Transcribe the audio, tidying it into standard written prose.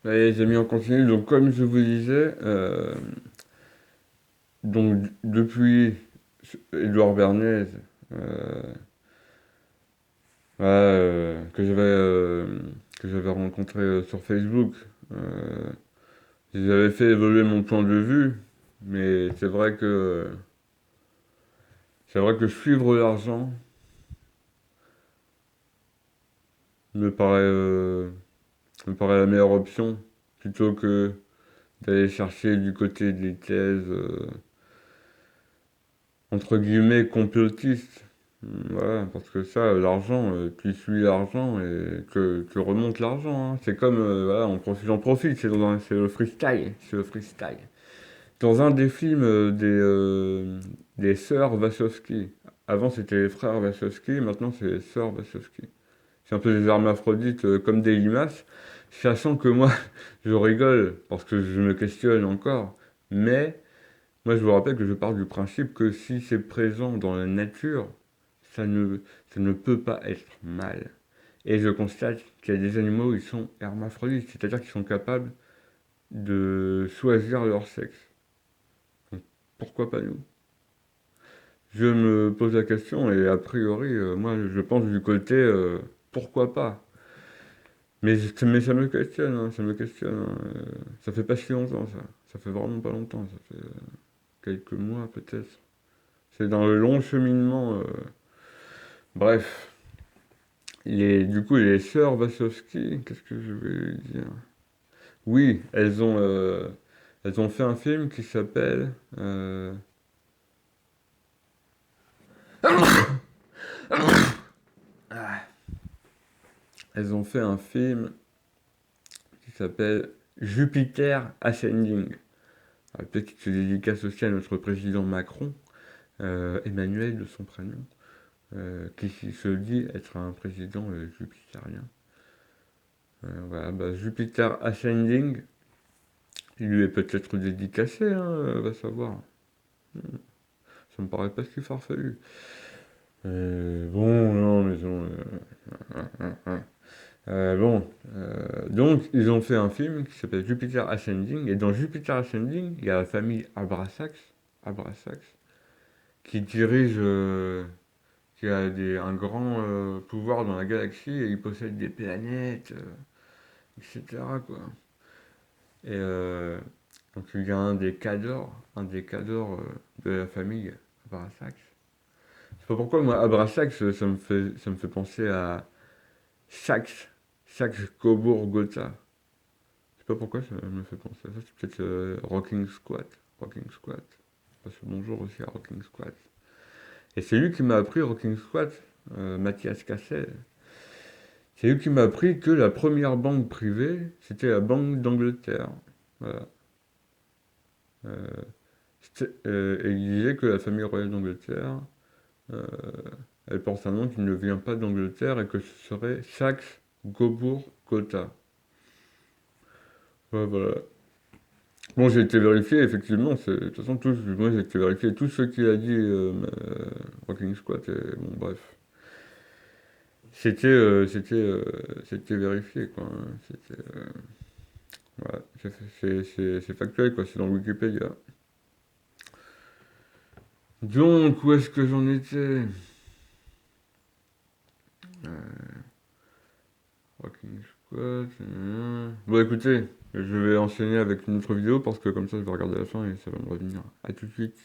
Allez, les amis, on continue. Donc, comme je vous disais, donc depuis Édouard Bernays, euh, ouais, que j'avais rencontré sur Facebook, euh, j'avais fait évoluer mon point de vue, mais c'est vrai que suivre l'argent me paraît, euh, me paraît la meilleure option plutôt que d'aller chercher du côté des thèses entre guillemets complotistes. Voilà, parce que ça, l'argent, tu suis l'argent et que remonte l'argent, hein. C'est comme, voilà, j'en profite, c'est le freestyle, c'est le freestyle. Dans un des films des sœurs Wachowski, avant c'était les frères Wachowski, maintenant c'est les sœurs Wachowski. C'est un peu des hermaphrodites comme des limaces, sachant que moi, je rigole parce que je me questionne encore, mais moi, je vous rappelle que je pars du principe que si c'est présent dans la nature, ça ne, ça ne peut pas être mal. Et je constate qu'il y a des animaux, ils sont hermaphrodites, c'est-à-dire qu'ils sont capables de choisir leur sexe. Donc, pourquoi pas nous? Je me pose la question et a priori, moi, je pense du côté pourquoi pas? Mais ça me questionne, hein, ça me questionne, hein. Ça fait pas si longtemps, ça. Ça fait vraiment pas longtemps, ça fait quelques mois peut-être. C'est dans le long cheminement. Bref, du coup, les sœurs Wachowski, qu'est-ce que je vais dire? Oui, elles ont fait un film qui s'appelle. Elles ont fait un film qui s'appelle Jupiter Ascending. Peut-être qu'il se dédicace aussi à notre président Macron, Emmanuel de son prénom, qui se dit être un président jupitérien. Voilà, bah, Jupiter Ascending, il lui est peut-être dédicacé, hein, va savoir. Ça me paraît pas si farfelu. Bon, non, mais bon. Donc, ils ont fait un film qui s'appelle Jupiter Ascending, et dans Jupiter Ascending, il y a la famille Abrasax, qui dirige, qui a un grand pouvoir dans la galaxie, et il possède des planètes, etc., quoi. Et donc, il y a un des cadors de la famille Abrasax. Je sais pas pourquoi, moi, Abrasax, ça me fait penser à Saxe, Saxe-Cobourg-Gotha. Je sais pas pourquoi ça me fait penser à ça. C'est peut-être Rocking Squat. Rocking Squat. Je passe le bonjour aussi à Rocking Squat. Et c'est lui qui m'a appris Rocking Squat, Mathias Cassel. C'est lui qui m'a appris que la première banque privée, c'était la Banque d'Angleterre. Voilà. Euh, et il disait que la famille royale d'Angleterre, euh, elle porte un nom qui ne vient pas d'Angleterre et que ce serait Saxe-Cobourg-Gotha. Ouais, voilà. Bon, j'ai été vérifié, effectivement, de toute façon, moi j'ai été vérifié tout ce qu'il a dit, Rocking Squat, et bon, bref. C'était vérifié, quoi, hein. Voilà, c'est factuel, quoi, c'est dans Wikipédia. Donc, où est-ce que j'en étais? Rocking Squat, bon, écoutez, je vais enchaîner avec une autre vidéo, parce que comme ça, je vais regarder la fin et ça va me revenir. À tout de suite.